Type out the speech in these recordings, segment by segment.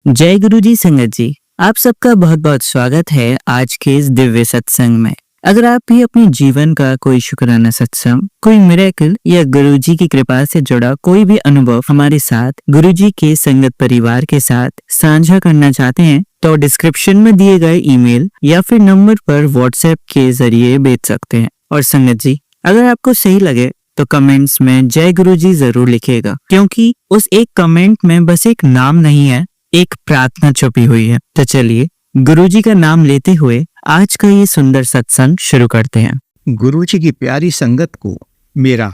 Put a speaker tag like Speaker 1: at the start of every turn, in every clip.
Speaker 1: जय गुरु जी संगत जी, आप सबका बहुत बहुत स्वागत है आज के इस दिव्य सत्संग में। अगर आप भी अपने जीवन का कोई शुक्राना सत्संग, कोई मिरेकल या गुरु जी की कृपा से जुड़ा कोई भी अनुभव हमारे साथ गुरु जी के संगत परिवार के साथ साझा करना चाहते हैं तो डिस्क्रिप्शन में दिए गए ईमेल या फिर नंबर पर व्हाट्सएप के जरिए भेज सकते हैं। और संगत जी, अगर आपको सही लगे तो कमेंट्स में जय गुरु जी जरूर लिखिएगा, क्योंकि उस एक कमेंट में बस एक नाम नहीं है, एक प्रार्थना छुपी हुई है। तो चलिए गुरुजी का नाम लेते हुए आज का ये सुंदर सत्संग शुरू करते हैं।
Speaker 2: गुरुजी की प्यारी संगत को मेरा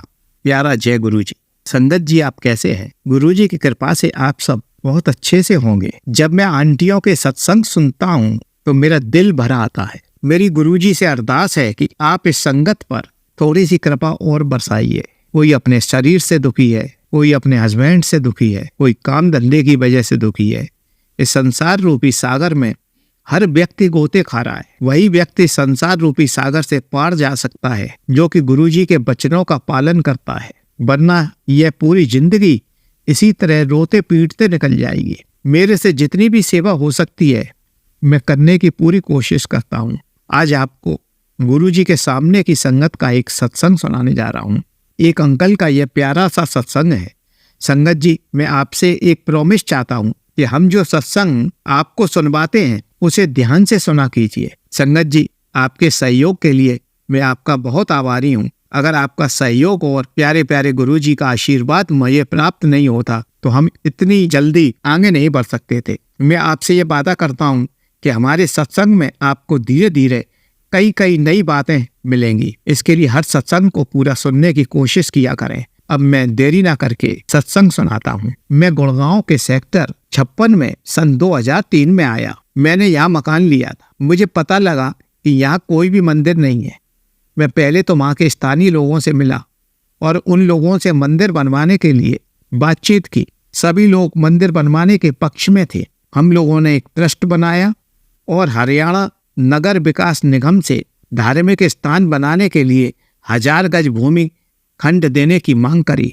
Speaker 2: प्यारा जय गुरुजी। संगत जी, आप कैसे हैं? गुरुजी की कृपा से आप सब बहुत अच्छे से होंगे। जब मैं आंटियों के सत्संग सुनता हूँ तो मेरा दिल भरा आता है। मेरी गुरुजी से अरदास है कि आप इस संगत पर थोड़ी सी कृपा और बरसाइए। कोई अपने शरीर से दुखी है, कोई अपने हस्बैंड से दुखी है, कोई काम धंधे की वजह से दुखी है। इस संसार रूपी सागर में हर व्यक्ति गोते खा रहा है। वही व्यक्ति संसार रूपी सागर से पार जा सकता है जो कि गुरुजी के वचनों का पालन करता है, वरना यह पूरी जिंदगी इसी तरह रोते पीटते निकल जाएगी। मेरे से जितनी भी सेवा हो सकती है मैं करने की पूरी कोशिश करता हूँ। आज आपको गुरुजी के सामने की संगत का एक सत्संग सुनाने जा रहा हूँ। एक अंकल का यह प्यारा सा सत्संग है। संगत जी, मैं आपसे एक प्रॉमिस चाहता हूँ कि हम जो सत्संग आपको सुनवाते हैं उसे ध्यान से सुना कीजिए। संगत जी, आपके सहयोग के लिए मैं आपका बहुत आभारी हूँ। अगर आपका सहयोग और प्यारे प्यारे गुरुजी का आशीर्वाद मुझे प्राप्त नहीं होता तो हम इतनी जल्दी आगे नहीं बढ़ सकते थे। मैं आपसे ये वादा करता हूँ कि हमारे सत्संग में आपको धीरे धीरे कई नई बातें मिलेंगी। इसके लिए हर सत्संग को पूरा सुनने की कोशिश किया करें। अब मैं देरी ना करके सत्संग सुनाता हूँ। मैं गुड़गांव के सेक्टर 56 में सन 2003 में आया। मैंने यहाँ मकान लिया था। मुझे पता लगा कि यहाँ कोई भी मंदिर नहीं है। मैं पहले तो वहाँ के स्थानीय लोगों से मिला और उन लोगों से मंदिर बनवाने के लिए बातचीत की। सभी लोग मंदिर बनवाने के पक्ष में थे। हम लोगों ने एक ट्रस्ट बनाया और हरियाणा नगर विकास निगम से धार्मिक स्थान बनाने के लिए 1000 गज भूमि खंड देने की मांग करी।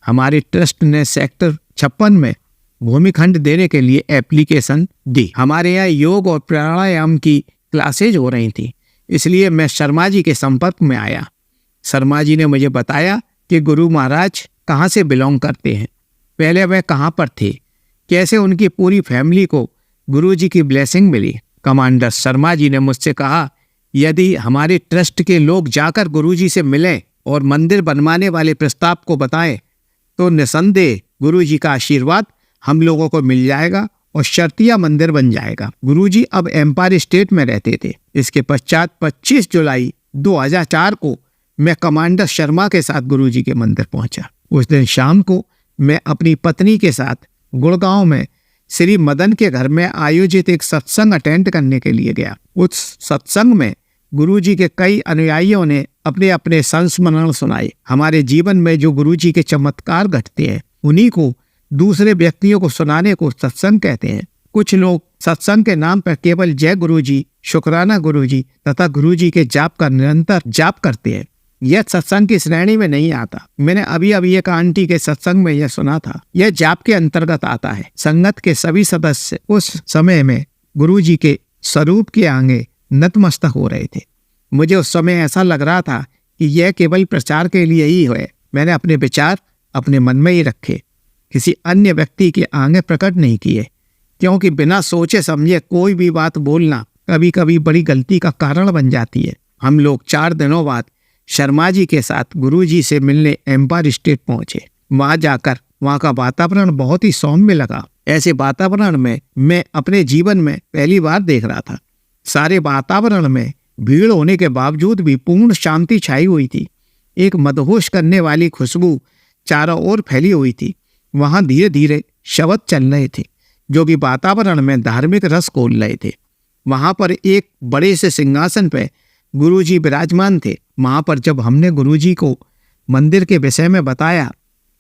Speaker 2: हमारे ट्रस्ट ने सेक्टर 56 में भूमि खंड देने के लिए एप्लीकेशन दी। हमारे यहाँ योग और प्राणायाम की क्लासेज हो रही थी, इसलिए मैं शर्मा जी के संपर्क में आया। शर्मा जी ने मुझे बताया कि गुरु महाराज कहाँ से बिलोंग करते हैं, पहले वह कहाँ पर थे, कैसे उनकी पूरी फैमिली को गुरु जी की ब्लेसिंग मिली। कमांडर शर्मा जी ने मुझसे कहा, यदि हमारे ट्रस्ट के लोग जाकर गुरुजी से मिलें और मंदिर बनवाने वाले प्रस्ताव को बताएं तो निसंदेह गुरुजी का आशीर्वाद हम लोगों को मिल जाएगा और शर्तिया मंदिर बन जाएगा। गुरुजी अब एम्पायर स्टेट में रहते थे। इसके पश्चात 25 जुलाई 2004 को मैं कमांडर शर्मा के साथ गुरुजी के मंदिर पहुंचा। उस दिन शाम को मैं अपनी पत्नी के साथ गुड़गांव में श्री मदन के घर में आयोजित एक सत्संग अटेंड करने के लिए गया। उस सत्संग में गुरुजी के कई अनुयायियों ने अपने अपने संस्मरण सुनाए। हमारे जीवन में जो गुरुजी के चमत्कार घटते हैं उन्हीं को दूसरे व्यक्तियों को सुनाने को सत्संग कहते हैं। कुछ लोग सत्संग के नाम पर केवल जय गुरुजी, शुक्राना गुरुजी तथा गुरुजी के जाप का निरंतर जाप करते हैं। यह सत्संग की श्रेणी में नहीं आता। मैंने अभी एक आंटी के सत्संग में यह सुना था। यह जाप के अंतर्गत आता है। संगत के सभी सदस्य उस समय में गुरुजी के स्वरूप के आगे नतमस्तक हो रहे थे। मुझे उस समय ऐसा लग रहा था कि यह केवल प्रचार के लिए ही है। मैंने अपने विचार अपने मन में ही रखे, किसी अन्य व्यक्ति के आगे प्रकट नहीं किए, क्योंकि बिना सोचे समझे कोई भी बात बोलना कभी कभी बड़ी गलती का कारण बन जाती है। हम लोग 4 दिनों बाद शर्मा जी के साथ गुरुजी से मिलने एम्पायर स्टेट पहुंचे। वहां जाकर वहां का वातावरण बहुत ही सौम्य लगा। ऐसे वातावरण में मैं अपने जीवन में पहली बार देख रहा था। सारे वातावरण में भीड़ होने के बावजूद भी पूर्ण शांति छाई हुई थी। एक मदहोश करने वाली खुशबू चारों ओर फैली हुई थी। वहां धीरे धीरे शब्द चल रहे थे जो कि वातावरण में धार्मिक रस घोल रहे थे। वहां पर एक बड़े से सिंहासन पे गुरुजी विराजमान थे। वहां पर जब हमने गुरुजी को मंदिर के विषय में बताया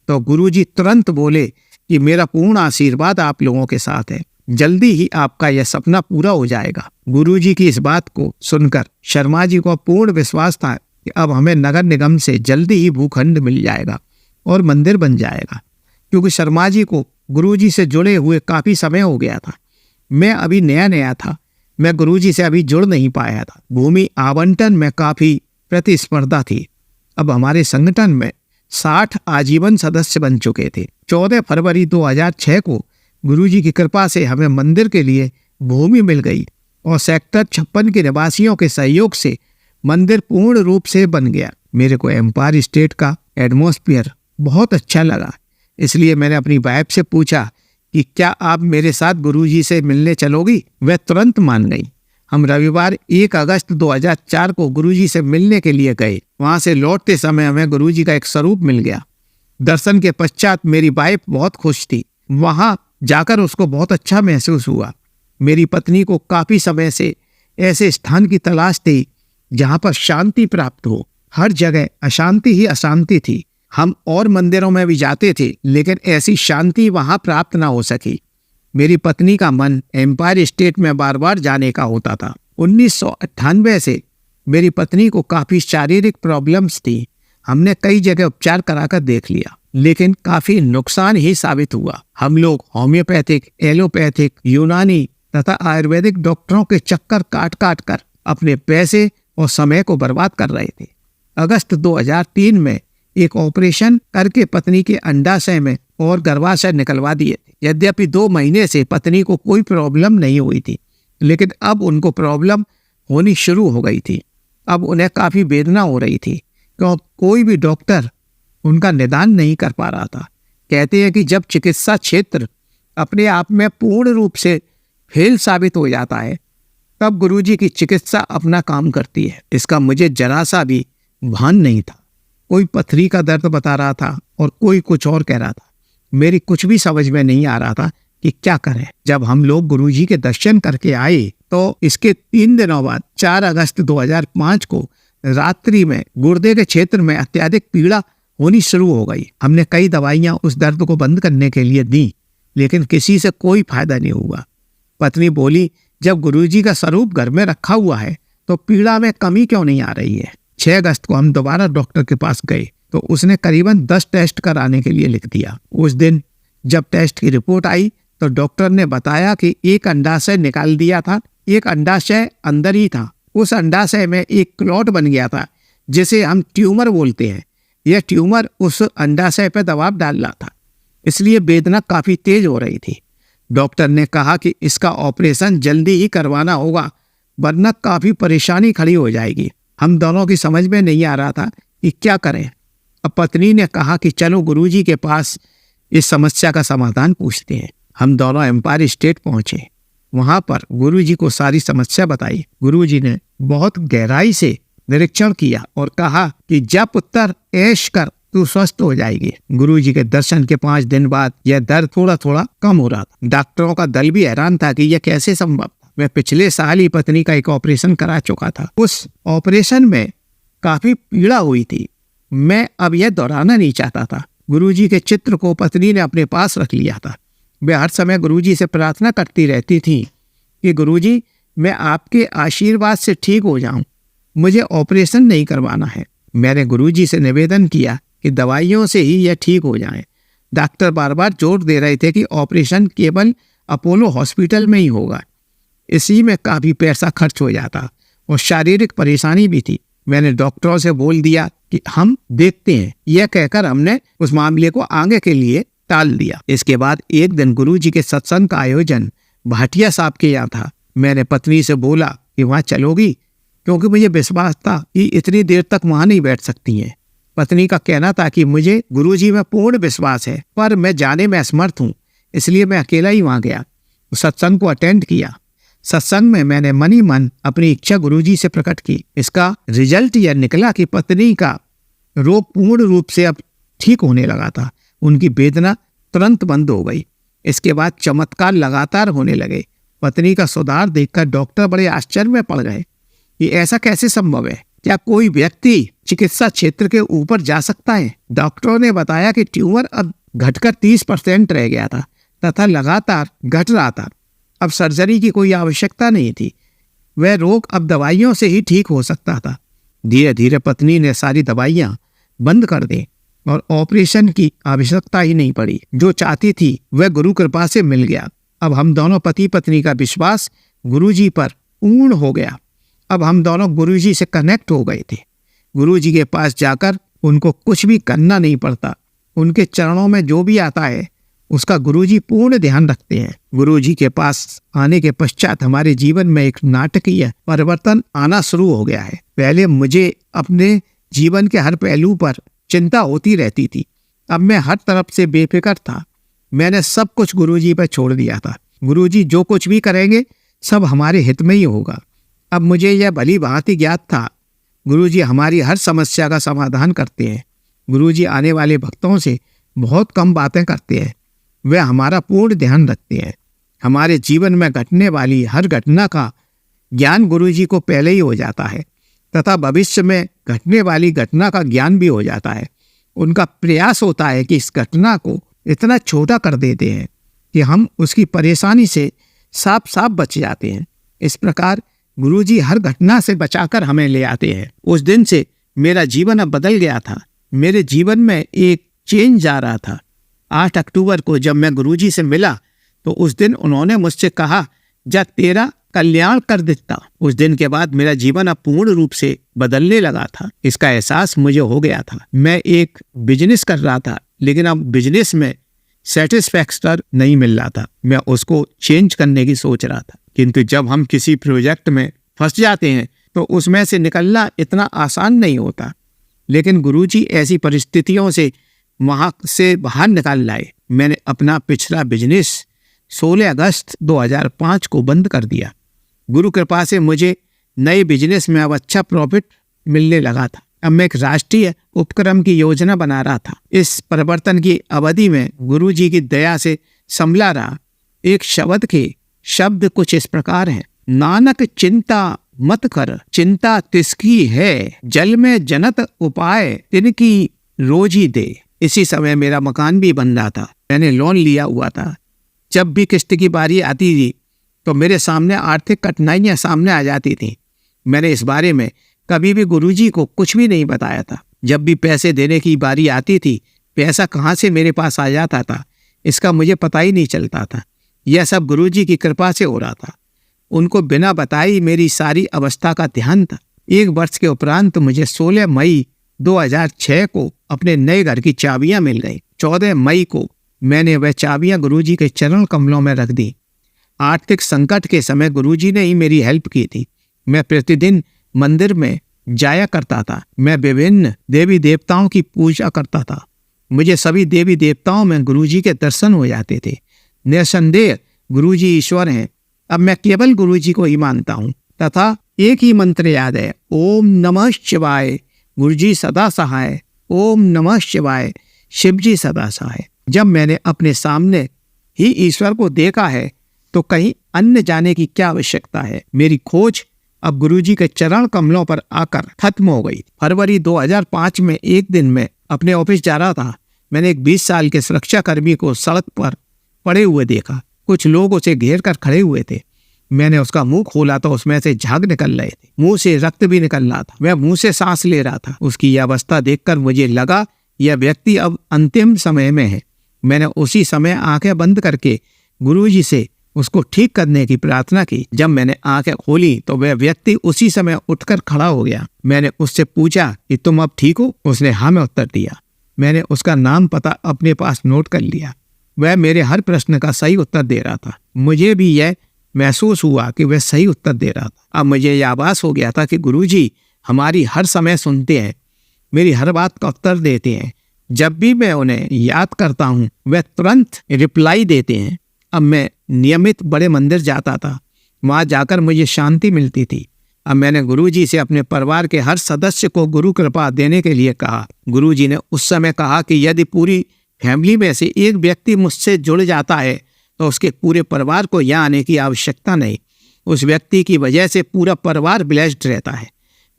Speaker 2: तो गुरुजी तुरंत बोले कि मेरा पूर्ण आशीर्वाद आप लोगों के साथ है, जल्दी ही आपका यह सपना पूरा हो जाएगा। गुरुजी की इस बात को सुनकर शर्मा जी को पूर्ण विश्वास था कि अब हमें नगर निगम से जल्दी ही भूखंड मिल जाएगा और मंदिर बन जाएगा। क्योंकि शर्मा जी को गुरुजी से जुड़े हुए काफी समय हो गया था। मैं अभी नया नया था, मैं गुरुजी से अभी जुड़ नहीं पाया था। भूमि आवंटन में काफी प्रतिस्पर्धा थी। अब हमारे संगठन में 60 आजीवन सदस्य बन चुके थे। 14 फरवरी 2006 को गुरुजी की कृपा से हमें मंदिर के लिए भूमि मिल गई और सेक्टर 56 के निवासियों के सहयोग से मंदिर पूर्ण रूप से बन गया। मेरे को एम्पायर स्टेट का एटमॉस्फेयर बहुत अच्छा लगा, इसलिए मैंने अपनी वाइफ से पूछा कि क्या आप मेरे साथ गुरुजी से मिलने चलोगी? वह तुरंत मान गई। हम रविवार 1 अगस्त 2004 को गुरुजी से मिलने के लिए गए। वहां से लौटते समय हमें गुरुजी का एक स्वरूप मिल गया। दर्शन के पश्चात मेरी वाइफ बहुत खुश थी। वहां जाकर उसको बहुत अच्छा महसूस हुआ। मेरी पत्नी को काफी समय से ऐसे स्थान की तलाश थी जहां पर शांति प्राप्त हो। हर जगह अशांति ही अशांति थी। हम और मंदिरों में भी जाते थे, लेकिन ऐसी शांति वहां प्राप्त ना हो सकी। मेरी पत्नी का मन एम्पायर स्टेट में बार बार जाने का होता था। 1998 से मेरी पत्नी को काफी शारीरिक प्रॉब्लम्स थी। हमने कई जगह उपचार कराकर देख लिया, लेकिन काफी नुकसान ही साबित हुआ। हम लोग होम्योपैथिक, एलोपैथिक, यूनानी तथा आयुर्वेदिक डॉक्टरों के चक्कर काट काट कर अपने पैसे और समय को बर्बाद कर रहे थे। अगस्त 2003 में एक ऑपरेशन करके पत्नी के अंडाशय में और गर्भाशय निकलवा दिए थे। यद्यपि 2 महीने से पत्नी को कोई प्रॉब्लम नहीं हुई थी, लेकिन अब उनको प्रॉब्लम होनी शुरू हो गई थी। अब उन्हें काफी वेदना हो रही थी, क्योंकि कोई भी डॉक्टर उनका निदान नहीं कर पा रहा था। कहते हैं कि जब चिकित्सा क्षेत्र अपने आप में पूर्ण रूप से फेल साबित हो जाता है, तब गुरुजी की चिकित्सा अपना काम करती है। इसका मुझे जरा सा भी भान नहीं था। कोई पथरी का दर्द बता रहा था और कोई कुछ और कह रहा था। मेरी कुछ भी समझ में नहीं आ रहा था कि क्या करें। जब हम लोग गुरुजी के दर्शन करके आए तो इसके 3 दिनों बाद 4 अगस्त 2005 को रात्रि में गुर्दे के क्षेत्र में अत्यधिक पीड़ा होनी शुरू हो गई। हमने कई दवाइयां उस दर्द को बंद करने के लिए दी, लेकिन किसी से कोई फायदा नहीं हुआ। पत्नी बोली, जब गुरुजी का स्वरूप घर में रखा हुआ है तो पीड़ा में कमी क्यों नहीं आ रही है? 6 अगस्त को हम दोबारा डॉक्टर के पास गए तो उसने करीबन 10 टेस्ट कराने के लिए लिख दिया। उस दिन जब टेस्ट की रिपोर्ट आई तो डॉक्टर ने बताया कि एक अंडाशय निकाल दिया था, एक अंडाशय अंदर ही था। उस अंडाशय में एक क्लॉट बन गया था, जिसे हम ट्यूमर बोलते हैं। यह ट्यूमर उस अंडाशय पर दबाव डाल रहा था, इसलिए वेदना काफी तेज हो रही थी। डॉक्टर ने कहा कि इसका ऑपरेशन जल्दी ही करवाना होगा, वरना काफी परेशानी खड़ी हो जाएगी। हम दोनों की समझ में नहीं आ रहा था कि क्या करें। अब पत्नी ने कहा कि चलो गुरुजी के पास इस समस्या का समाधान पूछते हैं। हम दोनों एम्पायर स्टेट पहुंचे। वहां पर गुरुजी को सारी समस्या बताई। गुरुजी ने बहुत गहराई से निरीक्षण किया और कहा कि जा पुत्र, ऐश कर, तू स्वस्थ हो जाएगी। गुरुजी के दर्शन के 5 दिन बाद यह दर्द थोड़ा थोड़ा कम हो रहा था। डॉक्टरों का दल भी हैरान था कि यह कैसे संभव था। मैं पिछले साल ही पत्नी का एक ऑपरेशन करा चुका था। उस ऑपरेशन में काफी पीड़ा हुई थी। मैं अब यह दोहराना नहीं चाहता था। गुरुजी के चित्र को पत्नी ने अपने पास रख लिया था। वह हर समय गुरुजी से प्रार्थना करती रहती थी कि गुरुजी, मैं आपके आशीर्वाद से ठीक हो जाऊं, मुझे ऑपरेशन नहीं करवाना है। मैंने गुरुजी से निवेदन किया कि दवाइयों से ही यह ठीक हो जाए। डॉक्टर बार बार जोर दे रहे थे कि ऑपरेशन केवल अपोलो हॉस्पिटल में ही होगा। इसी में काफी पैसा खर्च हो जाता और शारीरिक परेशानी भी थी। मैंने डॉक्टरों से बोल दिया कि हम देखते हैं। यह कहकर हमने उस मामले को आगे के लिए टाल दिया। इसके बाद एक दिन गुरुजी के सत्संग का आयोजन भाटिया साहब के यहाँ था। मैंने पत्नी से बोला कि वहाँ चलोगी, क्योंकि मुझे विश्वास था कि इतनी देर तक वहाँ नहीं बैठ सकती हैं। पत्नी का कहना था कि मुझे गुरुजी में पूर्ण विश्वास है, पर मैं जाने में असमर्थ हूँ, इसलिए मैं अकेला ही वहाँ गया। सत्संग को अटेंड किया। सत्संग में मैंने मन ही मन अपनी इच्छा गुरुजी से प्रकट की। इसका रिजल्ट यह निकला कि पत्नी का रोग पूर्ण रूप से अब ठीक होने लगा था। उनकी वेदना तुरंत बंद हो गई। इसके बाद चमत्कार लगातार होने लगे। पत्नी का सुधार देखकर डॉक्टर बड़े आश्चर्य में पड़ गए कि ऐसा कैसे संभव है? क्या कोई व्यक्ति चिकित्सा क्षेत्र के ऊपर जा सकता है? डॉक्टरों ने बताया कि ट्यूमर अब घटकर 30% रह गया था तथा लगातार घट रहा था। अब सर्जरी की कोई आवश्यकता नहीं थी। वह रोग अब दवाइयों से ही ठीक हो सकता था। धीरे धीरे पत्नी ने सारी दवाइयां बंद कर दी। और ऑपरेशन की आवश्यकता ही नहीं पड़ी। जो चाहती थी वह गुरु कृपा से मिल गया। अब हम दोनों पति पत्नी का विश्वास गुरुजी पर पूर्ण हो गया। अब हम दोनों गुरुजी से कनेक्ट हो गए थे। गुरुजी के पास जाकर उनको कुछ भी करना नहीं पड़ता। उनके चरणों में जो भी आता है उसका गुरुजी पूर्ण ध्यान रखते हैं। गुरुजी के पास आने के पश्चात हमारे जीवन में एक नाटकीय परिवर्तन आना शुरू हो गया है। पहले मुझे अपने जीवन के हर पहलू पर चिंता होती रहती थी। अब मैं हर तरफ से बेफिक्र था। मैंने सब कुछ गुरुजी पर छोड़ दिया था। गुरुजी जो कुछ भी करेंगे सब हमारे हित में ही होगा। अब मुझे यह भली भांति ज्ञात था, गुरुजी हमारी हर समस्या का समाधान करते हैं। गुरुजी आने वाले भक्तों से बहुत कम बातें करते हैं। वे हमारा पूर्ण ध्यान रखते हैं। हमारे जीवन में घटने वाली हर घटना का ज्ञान गुरुजी को पहले ही हो जाता है तथा भविष्य में घटने वाली घटना का ज्ञान भी हो जाता है। उनका प्रयास होता है कि इस घटना को इतना छोटा कर देते हैं कि हम उसकी परेशानी से साफ साफ बच जाते हैं। इस प्रकार गुरुजी हर घटना से बचाकर हमें ले आते हैं। उस दिन से मेरा जीवन अब बदल गया था। मेरे जीवन में एक चेंज आ रहा था। 8 अक्टूबर को जब मैं गुरुजी से मिला तो उस दिन उन्होंने मुझसे कहा, जा तेरा कल्याण कर देता। उस दिन के बाद मेरा जीवन अब पूर्ण रूप से बदलने लगा था। इसका एहसास मुझे हो गया था। मैं एक बिजनेस कर रहा था, लेकिन अब बिजनेस में सेटिस्फैक्शन नहीं मिल रहा था। मैं उसको चेंज करने की सोच रहा था, किंतु जब हम किसी प्रोजेक्ट में फंस जाते हैं तो उसमें से निकलना इतना आसान नहीं होता। लेकिन गुरुजी ऐसी परिस्थितियों से वहां से बाहर निकाल लाए। मैंने अपना पिछला बिजनेस 16 अगस्त 2005 को बंद कर दिया। गुरु कृपा से मुझे नए बिजनेस में अब अच्छा प्रॉफिट मिलने लगा था। अब मैं एक राष्ट्रीय उपक्रम की योजना बना रहा था। इस परिवर्तन की अवधि में गुरुजी की दया से संभला रहा। एक शब्द कुछ इस प्रकार है, नानक चिंता मत कर, चिंता तिसकी है, जल में जनत उपाय तिनकी रोजी दे। इसी समय मेरा मकान भी बन रहा था। मैंने लोन लिया हुआ था। जब भी किस्त की बारी आती थी तो मेरे सामने आर्थिक कठिनाइयां सामने आ जाती थी। मैंने इस बारे में कभी भी गुरुजी को कुछ भी नहीं बताया था। जब भी पैसे देने की बारी आती थी, पैसा कहाँ से मेरे पास आ जाता था इसका मुझे पता ही नहीं चलता था। यह सब गुरुजी की कृपा से हो रहा था। उनको बिना बताए मेरी सारी अवस्था का ध्यान था। 1 वर्ष के उपरांत मुझे 16 मई 2006 को अपने नए घर की चाबियां मिल गई। 14 मई को मैंने वह चाबियां गुरुजी के चरण कमलों में रख दी। आर्थिक संकट के समय गुरुजी ने ही मेरी हेल्प की थी। मैं प्रतिदिन मंदिर में जाया करता था। मैं विभिन्न देवी देवताओं की पूजा करता था। मुझे सभी देवी देवताओं में गुरुजी के दर्शन हो जाते थे। निसंदेह गुरुजी ईश्वर हैं। अब मैं केवल गुरुजी को ही मानता हूँ तथा एक ही मंत्र याद है, ओम नमः शिवाय, गुरुजी सदा सहाय। ओम नमः शिवाय, शिवजी सदा सहाय। जब मैंने अपने सामने ही ईश्वर को देखा है तो कहीं अन्य जाने की क्या आवश्यकता है। मेरी खोज अब गुरुजी के चरण कमलों पर आकर खत्म हो गई। फरवरी 2005 में एक दिन मैं अपने ऑफिस जा रहा था। मैंने एक 20 साल के सुरक्षाकर्मी को सड़क पर पड़े हुए देखा। कुछ लोग उसे घेर कर खड़े हुए थे। मैंने उसका मुंह खोला तो उसमें से झाग निकल रहे थे। मुंह से रक्त भी निकल रहा था। वह मुंह से सांस ले रहा था। उसकी यह अवस्था देखकर मुझे लगा यह व्यक्ति अब अंतिम समय में है। मैंने उसी समय आंखें बंद करके गुरुजी से उसको ठीक करने की प्रार्थना की। जब मैंने आंखें खोली तो वह व्यक्ति उसी समय उठकर खड़ा हो गया। मैंने उससे पूछा कि तुम अब ठीक हो? उसने हाँ में उत्तर दिया। मैंने उसका नाम पता अपने पास नोट कर लिया। वह मेरे हर प्रश्न का सही उत्तर दे रहा था। मुझे भी यह महसूस हुआ कि वह सही उत्तर दे रहा था। अब मुझे यह आभास हो गया था कि गुरुजी हमारी हर समय सुनते हैं, मेरी हर बात का उत्तर देते हैं। जब भी मैं उन्हें याद करता हूँ वह तुरंत रिप्लाई देते हैं। अब मैं नियमित बड़े मंदिर जाता था। वहाँ जाकर मुझे शांति मिलती थी। अब मैंने गुरुजी से अपने परिवार के हर सदस्य को गुरु कृपा देने के लिए कहा। गुरुजी ने उस समय कहा कि यदि पूरी फैमिली में से एक व्यक्ति मुझसे जुड़ जाता है तो उसके पूरे परिवार को यहाँ आने की आवश्यकता नहीं। उस व्यक्ति की वजह से पूरा परिवार ब्लेस्ड रहता है।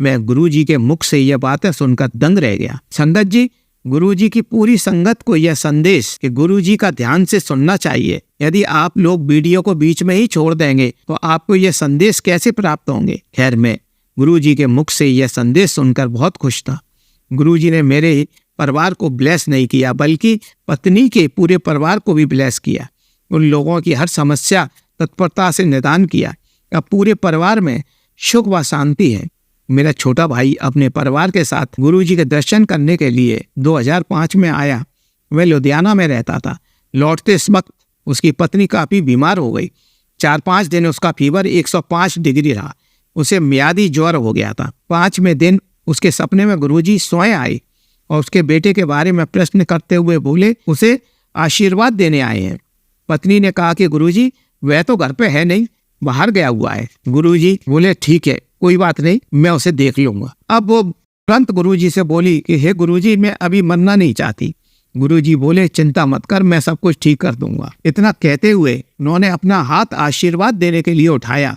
Speaker 2: मैं गुरुजी के मुख से यह बातें सुनकर दंग रह गया। संगत जी, गुरुजी की पूरी संगत को यह संदेश कि गुरुजी का ध्यान से सुनना चाहिए। यदि आप लोग वीडियो को बीच में ही छोड़ देंगे तो आपको यह संदेश कैसे प्राप्त होंगे। खैर, मैं गुरुजी के मुख से यह संदेश सुनकर बहुत खुश था। गुरुजी ने मेरे परिवार को ब्लेस नहीं किया, बल्कि पत्नी के पूरे परिवार को भी ब्लेस किया। उन लोगों की हर समस्या तत्परता से निदान किया। अब पूरे परिवार में सुख व शांति है। मेरा छोटा भाई अपने परिवार के साथ गुरुजी के दर्शन करने के लिए 2005 में आया। वह लुधियाना में रहता था। लौटते इस वक्त उसकी पत्नी काफ़ी बीमार हो गई। 4-5 दिन उसका फीवर 105 डिग्री रहा। उसे मियादी ज्वर हो गया था। 5वें दिन उसके सपने में गुरुजी स्वयं आए और उसके बेटे के बारे में प्रश्न करते हुए बोले उसे आशीर्वाद देने आए हैं। पत्नी ने कहा कि गुरुजी वह तो घर पे है नहीं, बाहर गया हुआ है। गुरुजी बोले ठीक है, कोई बात नहीं, मैं उसे देख लूंगा। अब वो तुरंत गुरुजी से बोली कि हे गुरुजी, मैं अभी मरना नहीं चाहती। गुरुजी बोले चिंता मत कर, मैं सब कुछ ठीक कर दूंगा। इतना कहते हुए उन्होंने अपना हाथ आशीर्वाद देने के लिए उठाया।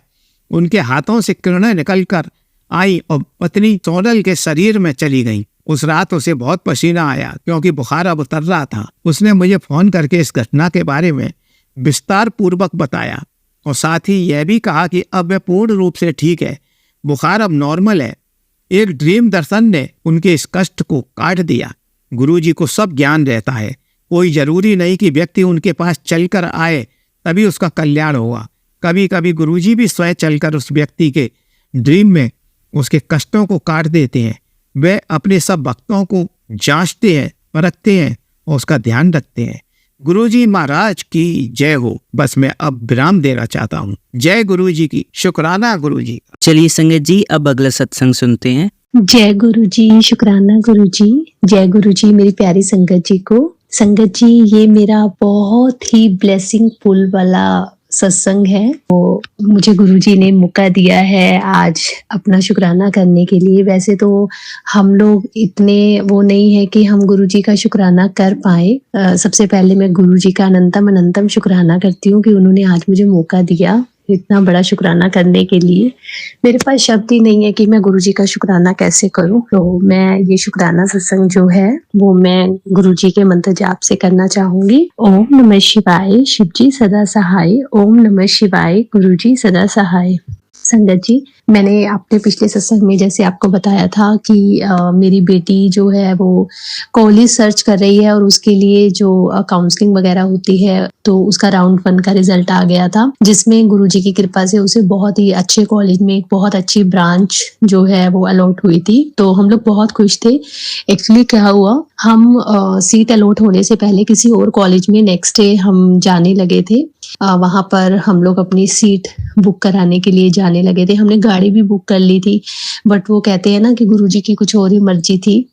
Speaker 2: उनके हाथों से किरणें निकलकर आई और पत्नी सोनल के शरीर में चली गई। उस रात उसे बहुत पसीना आया क्योंकि बुखार अब उतर रहा था। उसने मुझे फोन करके इस घटना के बारे में विस्तार पूर्वक बताया और साथ ही यह भी कहा कि अब वह पूर्ण रूप से ठीक है, बुखार अब नॉर्मल है। एक ड्रीम दर्शन ने उनके इस कष्ट को काट दिया। गुरुजी को सब ज्ञान रहता है। कोई जरूरी नहीं कि व्यक्ति उनके पास चलकर आए तभी उसका कल्याण होगा। कभी कभी गुरुजी भी स्वयं चलकर उस व्यक्ति के ड्रीम में उसके कष्टों को काट देते हैं। वे अपने सब भक्तों को जांचते हैं, परखते हैं और उसका ध्यान रखते हैं। गुरुजी महाराज की जय हो। बस मैं अब विराम देना चाहता हूँ। जय गुरुजी की, शुक्राना गुरुजी।
Speaker 1: चलिए संगत जी, अब अगला सत्संग सुनते हैं।
Speaker 3: जय गुरुजी, शुक्राना गुरुजी। जय गुरुजी मेरी प्यारी संगत जी को। संगत जी, ये मेरा बहुत ही ब्लेसिंग फुल वाला सत्संग है। वो मुझे गुरुजी ने मौका दिया है आज अपना शुक्राना करने के लिए। वैसे तो हम लोग इतने वो नहीं है कि हम गुरुजी का शुक्राना कर पाए। सबसे पहले मैं गुरुजी का अनंतम अनंतम शुक्राना करती हूँ कि उन्होंने आज मुझे मौका दिया इतना बड़ा शुक्राना करने के लिए। मेरे पास शब्द ही नहीं है कि मैं गुरुजी का शुक्राना कैसे करूं। तो मैं ये शुक्राना सत्संग जो है वो मैं गुरुजी के मंत्र जाप से करना चाहूंगी। ओम नमः शिवाय, शिव जी सदा सहाय। ओम नमः शिवाय, गुरुजी सदा सहाय। संगत जी, मैंने अपने पिछले सत्संग में जैसे आपको बताया था कि मेरी बेटी जो है वो कॉलेज सर्च कर रही है और उसके लिए जो काउंसलिंग वगैरह होती है तो उसका राउंड 1 का रिजल्ट आ गया था, जिसमें गुरुजी की कृपा से उसे बहुत ही अच्छे कॉलेज में एक बहुत अच्छी ब्रांच जो है वो अलॉट हुई थी। तो हम लोग बहुत खुश थे। एक्चुअली क्या हुआ, हम सीट अलॉट होने से पहले किसी और कॉलेज में नेक्स्ट डे हम जाने लगे थे। वहां पर हम लोग अपनी सीट बुक कराने के लिए जाने लगे थे। हमने गाड़ी भी बुक कर ली थी, बट वो कहते हैं ना कि गुरुजी की कुछ और ही मर्जी थी।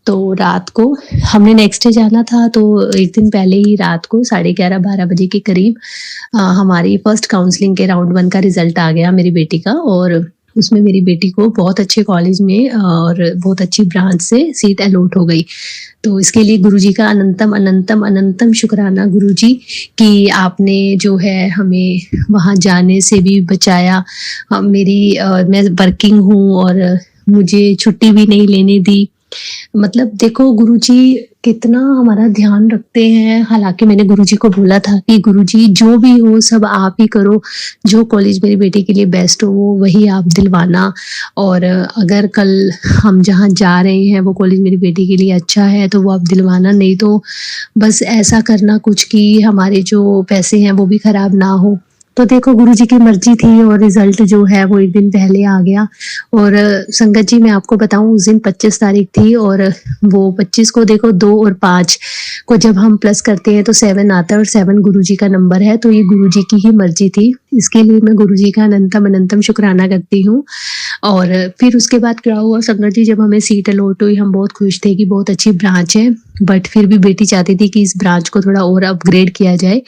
Speaker 3: तो रात को हमने नेक्स्ट डे जाना था, तो एक दिन पहले ही रात को 11:30-12 बजे के करीब हमारी फर्स्ट काउंसलिंग के राउंड 1 का रिजल्ट आ गया मेरी बेटी का। और उसमें मेरी बेटी को बहुत अच्छे कॉलेज में और बहुत अच्छी ब्रांच से सीट अलॉट हो गई। तो इसके लिए गुरुजी का अनंतम अनंतम अनंतम शुक्राना गुरुजी कि आपने जो है हमें वहाँ जाने से भी बचाया। मैं वर्किंग हूँ और मुझे छुट्टी भी नहीं लेने दी। मतलब देखो गुरुजी कितना हमारा ध्यान रखते हैं। हालांकि मैंने गुरुजी को बोला था कि गुरुजी जो भी हो सब आप ही करो, जो कॉलेज मेरी बेटी के लिए बेस्ट हो वो वही आप दिलवाना। और अगर कल हम जहाँ जा रहे हैं वो कॉलेज मेरी बेटी के लिए अच्छा है तो वो आप दिलवाना, नहीं तो बस ऐसा करना कुछ कि हमारे जो पैसे हैं वो भी खराब ना हो। तो देखो गुरुजी की मर्जी थी और रिजल्ट जो है वो एक दिन पहले आ गया। और संगत जी मैं आपको बताऊं, उस दिन 25 तारीख थी और वो 25 को देखो 2 और 5 को जब हम प्लस करते हैं तो 7 आता है और 7 गुरुजी का नंबर है। तो ये गुरुजी की ही मर्जी थी। इसके लिए मैं गुरुजी का अनंतम अनंतम शुक्राना करती हूँ। और फिर उसके बाद क्या हुआ संगत जी, जब हमें सीट अलॉट हुई हम बहुत खुश थे कि बहुत अच्छी ब्रांच है, बट फिर भी बेटी चाहती थी कि इस ब्रांच को थोड़ा और अपग्रेड किया जाए।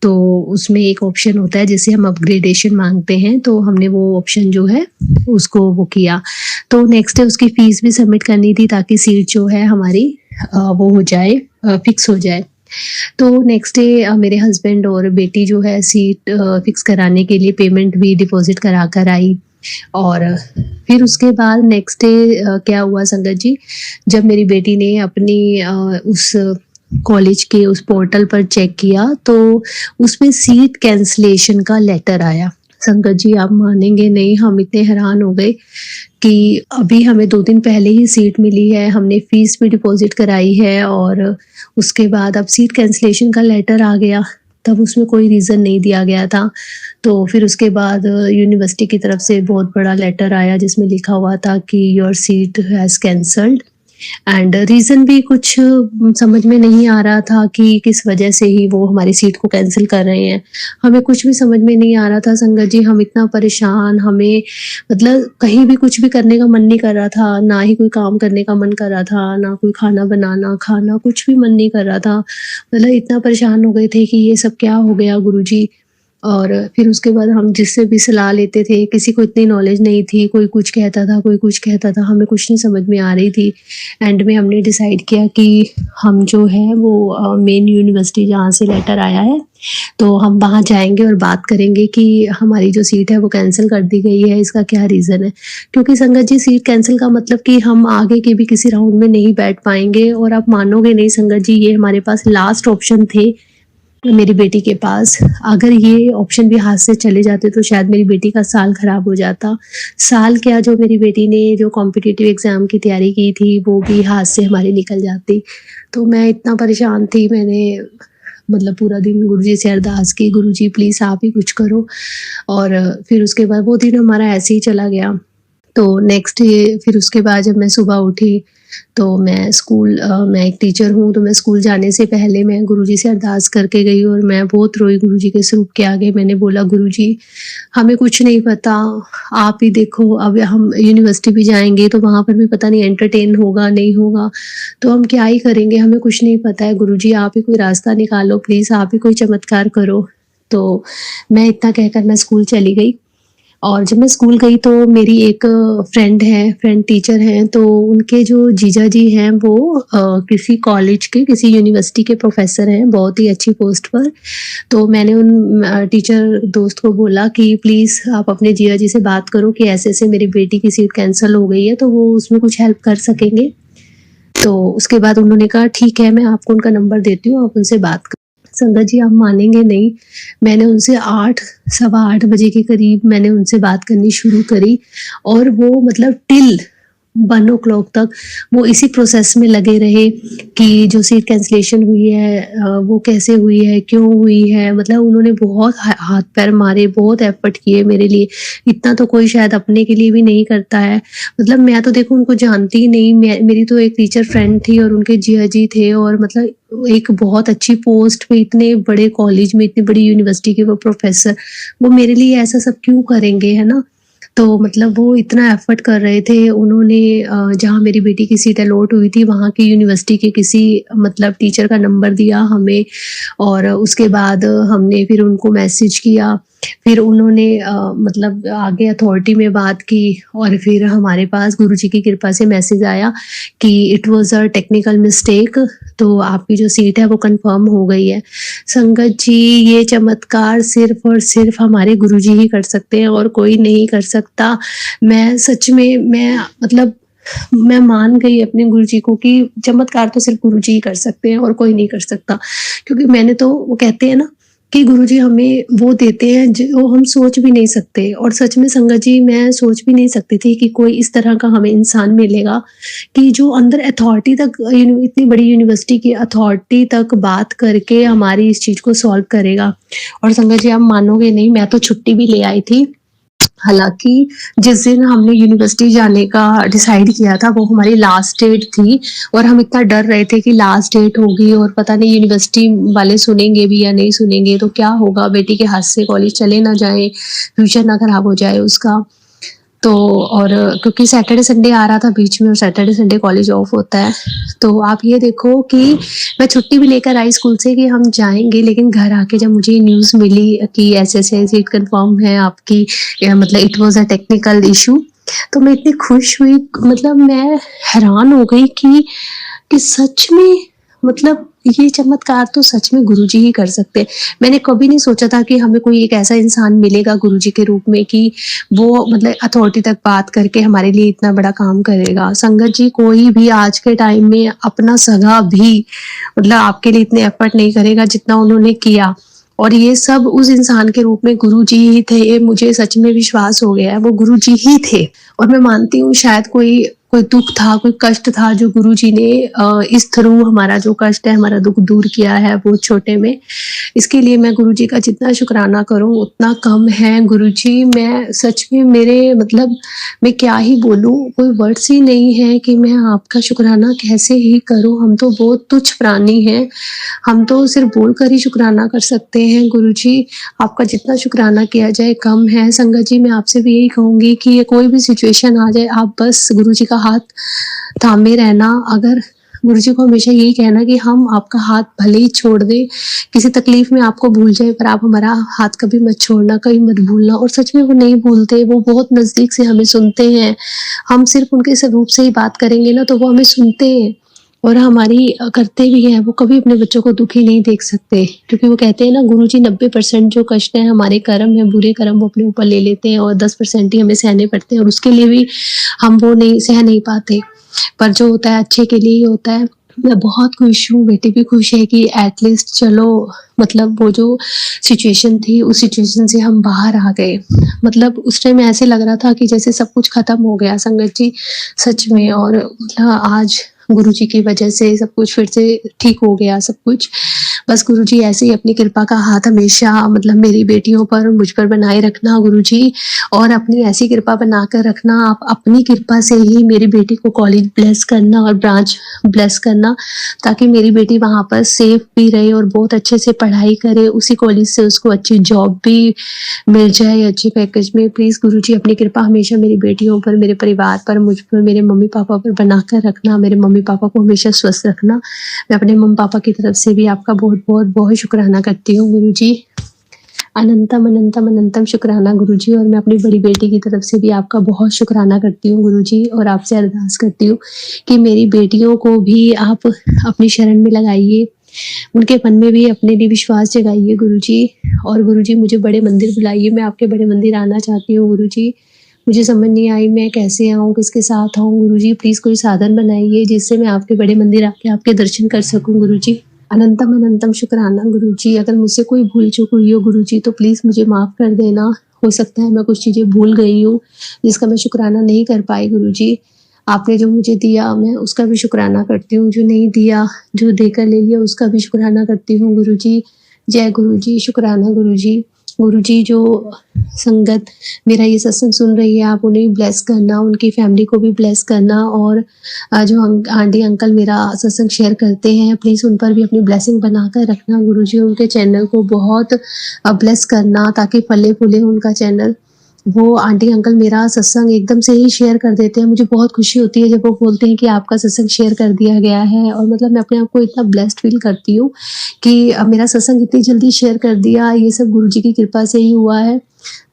Speaker 3: तो उसमें एक ऑप्शन होता है जिसे हम अपग्रेडेशन मांगते हैं, तो हमने वो ऑप्शन जो है उसको वो किया। तो नेक्स्ट डे उसकी फीस भी सबमिट करनी थी ताकि सीट जो है हमारी वो हो जाए, फिक्स हो जाए। तो नेक्स्ट डे मेरे हस्बैंड और बेटी जो है सीट फिक्स कराने के लिए पेमेंट भी डिपॉजिट करा कर आई। और फिर उसके बाद नेक्स्ट डे क्या हुआ संगत जी, जब मेरी बेटी ने अपनी उस कॉलेज के उस पोर्टल पर चेक किया तो उसमें सीट कैंसलेशन का लेटर आया। संगत जी आप मानेंगे नहीं, हम इतने हैरान हो गए कि अभी हमें 2 दिन पहले ही सीट मिली है, हमने फ़ीस भी डिपॉज़िट कराई है और उसके बाद अब सीट कैंसलेशन का लेटर आ गया, तब उसमें कोई रीज़न नहीं दिया गया था। तो फिर उसके बाद यूनिवर्सिटी की तरफ से बहुत बड़ा लेटर आया जिसमें लिखा हुआ था कि your seat has cancelled and reason भी कुछ समझ में नहीं आ रहा था कि किस वजह से ही वो हमारी सीट को कैंसिल कर रहे हैं। हमें कुछ भी समझ में नहीं आ रहा था संगत जी, हम इतना परेशान, हमें मतलब कहीं भी कुछ भी करने का मन नहीं कर रहा था, ना ही कोई काम करने का मन कर रहा था, ना कोई खाना बनाना, खाना कुछ भी मन नहीं कर रहा था। मतलब इतना परेशान हो गए थे कि ये सब क्या हो गया गुरुजी। और फिर उसके बाद हम जिससे भी सलाह लेते थे, किसी को इतनी नॉलेज नहीं थी, कोई कुछ कहता था, कोई कुछ कहता था, हमें कुछ नहीं समझ में आ रही थी। एंड में हमने डिसाइड किया कि हम जो है वो मेन यूनिवर्सिटी जहाँ से लेटर आया है, तो हम वहाँ जाएँगे और बात करेंगे कि हमारी जो सीट है वो कैंसल कर दी गई है, इसका क्या रीज़न है? क्योंकि संगत जी सीट कैंसल का मतलब कि हम आगे के भी किसी राउंड में नहीं बैठ पाएँगे और आप मानोगे नहीं संगत जी, ये हमारे पास लास्ट ऑप्शन थे मेरी बेटी के पास। अगर ये ऑप्शन भी हाथ से चले जाते तो शायद मेरी बेटी का साल ख़राब हो जाता। साल क्या, जो मेरी बेटी ने जो कॉम्पिटिटिव एग्ज़ाम की तैयारी की थी वो भी हाथ से हमारी निकल जाती। तो मैं इतना परेशान थी, मैंने मतलब पूरा दिन गुरुजी से अरदास की, गुरुजी प्लीज़ आप ही कुछ करो। और फिर उसके बाद वो दिन हमारा ऐसे ही चला गया। तो नेक्स्ट डे फिर उसके बाद जब मैं सुबह उठी तो मैं एक टीचर हूँ, तो मैं स्कूल जाने से पहले मैं गुरुजी से अरदास करके गई और मैं बहुत रोई गुरुजी के स्वरूप के आगे। मैंने बोला गुरुजी हमें कुछ नहीं पता, आप ही देखो, अब हम यूनिवर्सिटी भी जाएँगे तो वहाँ पर भी पता नहीं एंटरटेन होगा नहीं होगा, तो हम क्या ही करेंगे, हमें कुछ नहीं पता है। गुरुजी आप ही कोई रास्ता निकालो प्लीज़, आप ही कोई चमत्कार करो। तो मैं इतना कहकर मैं स्कूल चली गई। और जब मैं स्कूल गई तो मेरी एक फ्रेंड टीचर हैं, तो उनके जो जीजा जी हैं वो किसी कॉलेज के, किसी यूनिवर्सिटी के प्रोफ़ेसर हैं, बहुत ही अच्छी पोस्ट पर। तो मैंने उन टीचर दोस्त को बोला कि प्लीज़ आप अपने जीजा जी से बात करो कि ऐसे-ऐसे मेरी बेटी की सीट कैंसल हो गई है, तो वो उसमें कुछ हेल्प कर सकेंगे। तो उसके बाद उन्होंने कहा ठीक है, मैं आपको उनका नंबर देती हूँ, आप उनसे बात करो। संगत जी आप मानेंगे नहीं, मैंने उनसे 8 सवा 8 बजे के करीब मैंने उनसे बात करनी शुरू करी और वो मतलब टिल 1 ओ क्लॉक तक वो इसी प्रोसेस में लगे रहे कि जो सीट कैंसलेशन हुई है वो कैसे हुई है, क्यों हुई है। मतलब उन्होंने बहुत हाथ पैर मारे, बहुत एफर्ट किए मेरे लिए। इतना तो कोई शायद अपने के लिए भी नहीं करता है। मतलब मैं तो देखो उनको जानती ही नहीं, मेरी तो एक टीचर फ्रेंड थी और उनके जीजा जी थे और मतलब एक बहुत अच्छी पोस्ट पे, इतने बड़े कॉलेज में, इतनी बड़ी यूनिवर्सिटी के वो प्रोफेसर, वो मेरे लिए ऐसा सब क्यों करेंगे, है ना? तो मतलब वो इतना एफर्ट कर रहे थे। उन्होंने जहाँ मेरी बेटी की सीट अलॉट हुई थी वहाँ की यूनिवर्सिटी के किसी मतलब टीचर का नंबर दिया हमें और उसके बाद हमने फिर उनको मैसेज किया। फिर उन्होंने मतलब आगे अथॉरिटी में बात की और फिर हमारे पास गुरुजी की कृपा से मैसेज आया कि it was a technical mistake, तो आपकी जो सीट है वो कंफर्म हो गई है। संगत जी ये चमत्कार सिर्फ़ और सिर्फ़ हमारे गुरुजी ही कर सकते हैं और कोई नहीं कर सकता। मैं सच में मैं मान गई अपने गुरुजी को कि चमत्कार तो सिर्फ़ गुरुजी ही कर सकते हैं और कोई नहीं कर सकता। क्योंकि मैंने तो, वो कहते हैं ना कि गुरुजी हमें वो देते हैं जो हम सोच भी नहीं सकते। और सच में संगत जी मैं सोच भी नहीं सकती थी कि कोई इस तरह का हमें इंसान मिलेगा कि जो अंदर अथॉरिटी तक, इतनी बड़ी यूनिवर्सिटी की अथॉरिटी तक बात करके हमारी इस चीज़ को सॉल्व करेगा। और संगत जी आप मानोगे नहीं, मैं तो छुट्टी भी ले आई थी। हालाँकि जिस दिन हमने यूनिवर्सिटी जाने का डिसाइड किया था वो हमारी लास्ट डेट थी और हम इतना डर रहे थे कि लास्ट डेट होगी और पता नहीं यूनिवर्सिटी वाले सुनेंगे भी या नहीं सुनेंगे, तो क्या होगा, बेटी के हाथ से कॉलेज चले ना जाए, फ्यूचर ना खराब हो जाए उसका। तो और क्योंकि सैटरडे संडे आ रहा था बीच में और सैटरडे संडे कॉलेज ऑफ होता है, तो आप ये देखो कि मैं छुट्टी भी लेकर आई स्कूल से कि हम जाएँगे, लेकिन घर आके जब मुझे न्यूज़ मिली कि ऐसे-ऐसे सीट कन्फर्म है आपकी, मतलब it was a technical issue, तो मैं इतनी खुश हुई, मतलब मैं हैरान हो गई कि सच में, मतलब ये चमत्कार तो सच में गुरुजी ही कर सकते हैं। मैंने कभी नहीं सोचा था कि हमें कोई एक ऐसा इंसान मिलेगा गुरुजी के रूप में कि वो मतलब अथॉरिटी तक बात करके हमारे लिए इतना बड़ा काम करेगा। संगत जी कोई भी आज के टाइम में अपना सगा भी मतलब आपके लिए इतने एफर्ट नहीं करेगा जितना उन्होंने किया। और ये सब उस इंसान के रूप में गुरुजी ही थे। ये मुझे सच में विश्वास हो गया है, वो गुरुजी ही थे। और मैं मानती हूँ शायद कोई दुख था, कोई कष्ट था जो गुरुजी ने इस थ्रू हमारा जो कष्ट है, हमारा दुख दूर किया है वो छोटे में। इसके लिए मैं गुरुजी का जितना शुक्राना करूँ उतना कम है। गुरुजी, मैं सच में मेरे मतलब मैं क्या ही बोलूँ, कोई वर्ड्स ही नहीं है कि मैं आपका शुक्राना कैसे ही करूँ। हम तो बहुत तुच्छ प्राणी हैं, हम तो सिर्फ बोलकर ही शुक्राना कर सकते हैं। गुरुजी, आपका जितना शुक्राना किया जाए कम है। संगत जी, मैं आपसे भी यही कहूँगी कि ये कोई भी सिचुएशन आ जाए, आप बस गुरुजी का हाथ थामे रहना। अगर गुरुजी को हमेशा यही कहना कि हम आपका हाथ भले ही छोड़ दें, किसी तकलीफ में आपको भूल जाए, पर आप हमारा हाथ कभी मत छोड़ना, कभी मत भूलना। और सच में वो नहीं भूलते, वो बहुत नज़दीक से हमें सुनते हैं। हम सिर्फ उनके स्वरूप से ही बात करेंगे ना, तो वो हमें सुनते हैं और हमारी करते भी हैं। वो कभी अपने बच्चों को दुखी नहीं देख सकते, क्योंकि वो कहते हैं ना, गुरुजी 90% जो कष्ट है हमारे कर्म है, बुरे कर्म वो अपने ऊपर ले लेते हैं और 10% ही हमें सहने पड़ते हैं, और उसके लिए भी हम वो नहीं सह नहीं पाते। पर जो होता है अच्छे के लिए ही होता है। मैं बहुत खुश हूँ, बेटी भी खुश है कि एटलीस्ट चलो मतलब वो जो सिचुएशन थी उस सिचुएशन से हम बाहर आ गए। मतलब उस टाइम ऐसे लग रहा था कि जैसे सब कुछ खत्म हो गया संगत जी, सच में। और मतलब आज गुरुजी की वजह से सब कुछ फिर से ठीक हो गया सब कुछ। बस गुरुजी ऐसे ही अपनी कृपा का हाथ हमेशा मतलब मेरी बेटियों पर, मुझ पर बनाए रखना गुरुजी, और अपनी ऐसी कृपा बनाकर रखना। आप अपनी कृपा से ही मेरी बेटी को कॉलेज ब्लेस करना और ब्रांच ब्लेस करना, ताकि मेरी बेटी वहाँ पर सेफ भी रहे और बहुत अच्छे से पढ़ाई करे। उसी कॉलेज से उसको अच्छी जॉब भी मिल जाए अच्छे पैकेज में। प्लीज़ गुरुजी, अपनी कृपा हमेशा मेरी बेटियों पर, मेरे परिवार पर, मुझ पर, मेरे मम्मी पापा पर बनाकर रखना। मेरे मम्मी पापा को हमेशा स्वस्थ रखना। मैं अपने मम्मी पापा की तरफ से भी आपका बहुत बहुत बहुत शुक्राना करती हूँ गुरुजी। अनंतम अनंतम अनंतम शुक्राना गुरुजी। और मैं अपनी बड़ी बेटी की तरफ से भी आपका बहुत शुक्राना करती हूँ गुरुजी, और आपसे अरदास करती हूँ कि मेरी बेटियों को भी आप अपनी शरण में लगाइए, उनके मन में भी अपने लिए विश्वास जगाइए गुरुजी। और गुरुजी, मुझे बड़े मंदिर बुलाइए, मैं आपके बड़े मंदिर आना चाहती हूँ गुरुजी। मुझे समझ नहीं आई मैं कैसे आऊँ, किसके साथ आऊँ गुरुजी। प्लीज़ कोई साधन बनाइए जिससे मैं आपके बड़े मंदिर आके आपके दर्शन कर सकूँ गुरुजी। अनंतम अनंतम शुक्राना गुरुजी। अगर मुझसे कोई भूल चूक हुई हो गुरुजी तो प्लीज़ मुझे माफ़ कर देना। हो सकता है मैं कुछ चीज़ें भूल गई हूँ जिसका मैं शुक्राना नहीं कर पाई गुरुजी। आपने जो मुझे दिया मैं उसका भी शुक्राना करती हूँ, जो नहीं दिया, जो देकर ले लिया उसका भी शुक्राना करती हूँ गुरुजी। जय गुरुजी, शुक्राना गुरुजी। गुरुजी, जो संगत मेरा ये सत्संग सुन रही है, आप उन्हें ब्लेस करना, उनकी फैमिली को भी ब्लेस करना। और जो आंटी अंकल मेरा सत्संग शेयर करते हैं, प्लीज़ उन पर भी अपनी ब्लेसिंग बनाकर रखना गुरुजी। उनके चैनल को बहुत ब्लेस करना ताकि फले फूले उनका चैनल। वो आंटी अंकल मेरा सत्संग एकदम से ही शेयर कर देते हैं। मुझे बहुत खुशी होती है जब वो बोलते हैं कि आपका सत्संग शेयर कर दिया गया है, और मतलब मैं अपने आप को इतना ब्लेस्ड फील करती हूँ कि मेरा सत्संग इतनी जल्दी शेयर कर दिया, ये सब गुरुजी की कृपा से ही हुआ है।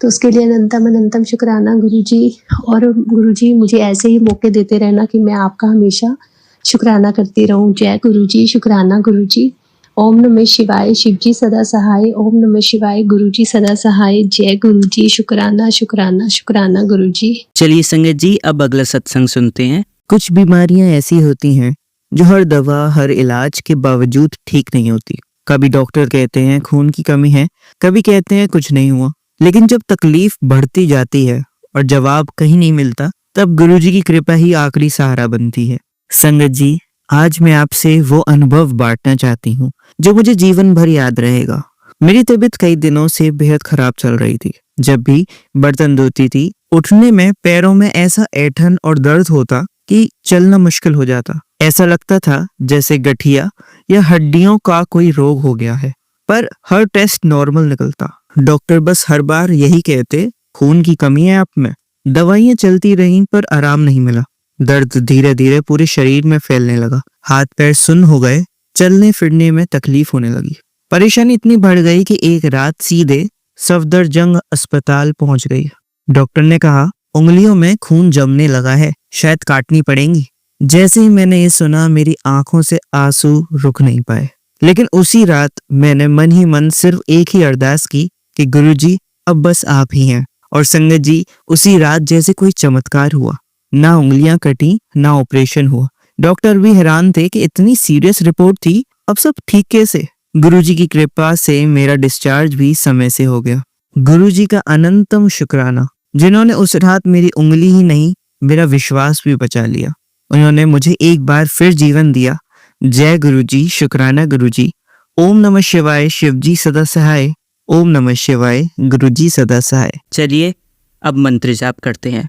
Speaker 3: तो उसके लिए अनंतम अनंतम शुक्राना गुरुजी। और गुरुजी, मुझे ऐसे ही मौके देते रहना कि मैं आपका हमेशा शुक्राना करती रहूं। जय गुरुजी, शुक्राना गुरुजी। ओम नमः शिवाय, शिवजी सदा सहाय। ओम नमः शिवाय, गुरुजी सदा सहाय। जय गुरुजी, शुक्राना शुक्राना शुक्राना गुरुजी।
Speaker 1: चलिए संगत जी, अब अगला सत्संग सुनते हैं। कुछ बीमारियां ऐसी होती हैं जो हर दवा, हर इलाज के बावजूद ठीक नहीं होती। कभी डॉक्टर कहते हैं खून की कमी है, कभी कहते हैं कुछ नहीं हुआ। लेकिन जब तकलीफ बढ़ती जाती है और जवाब कहीं नहीं मिलता, तब गुरुजी की कृपा ही आखिरी सहारा बनती है। संगत जी, आज मैं आपसे वो अनुभव बांटना चाहती हूँ जो मुझे जीवन भर याद रहेगा। मेरी तबीयत कई दिनों से बेहद खराब चल रही थी। जब भी बर्तन धोती थी, उठने में पैरों में ऐसा ऐंठन और दर्द होता कि चलना मुश्किल हो जाता। ऐसा लगता था जैसे गठिया या हड्डियों का कोई रोग हो गया है। पर हर टेस्ट नॉर्मल निकलता। डॉक्टर बस हर बार यही कहते, खून की कमी है आप में। दवाइयां चलती रहीं पर आराम नहीं मिला। दर्द धीरे धीरे पूरे शरीर में फैलने लगा। हाथ पैर सुन्न हो गए, चलने फिरने में तकलीफ होने लगी। परेशानी इतनी बढ़ गई कि एक रात सीधे सफदरजंग अस्पताल पहुंच गई। डॉक्टर ने कहा, उंगलियों में खून जमने लगा है, शायद काटनी पड़ेंगी। जैसे ही मैंने ये सुना, मेरी आंखों से आंसू रुक नहीं पाए। लेकिन उसी रात मैंने मन ही मन सिर्फ एक ही अरदास की कि गुरुजी, अब बस आप ही हैं। और संगत जी, उसी रात जैसे कोई चमत्कार हुआ। ना उंगलियां कटी, ना ऑपरेशन हुआ। डॉक्टर भी हैरान थे कि इतनी सीरियस रिपोर्ट थी, अब सब ठीक कैसे। गुरुजी की कृपा से मेरा डिस्चार्ज भी समय से हो गया। गुरुजी का अनंतम शुक्राना, जिन्होंने उस रात मेरी उंगली ही नहीं मेरा विश्वास भी बचा लिया। उन्होंने मुझे एक बार फिर जीवन दिया। जय गुरुजी, शुक्राना गुरुजी। ओम नमः शिवाय, शिवजी सदा सहाय। ओम नमः शिवाय, गुरुजी सदा सहाय। चलिए अब मंत्र जाप करते हैं।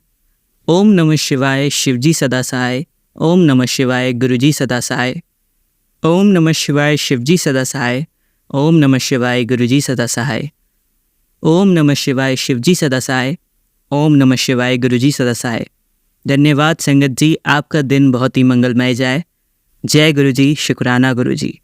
Speaker 1: ओम नमः शिवाय, शिवजी सदा सहाय। ओम नमः शिवाय, गुरुजी सदा सहाय। ओम नमः शिवाय, शिवजी सदा सहाय। ओम नमः शिवाय, गुरुजी सदा सहाय। ओम नमः शिवाय, शिवजी सदा सहाय। ओम नमः शिवाय, गुरुजी सदा सहाय। धन्यवाद संगत जी, आपका दिन बहुत ही मंगलमय जाए। जय गुरुजी, शुक्राना गुरुजी।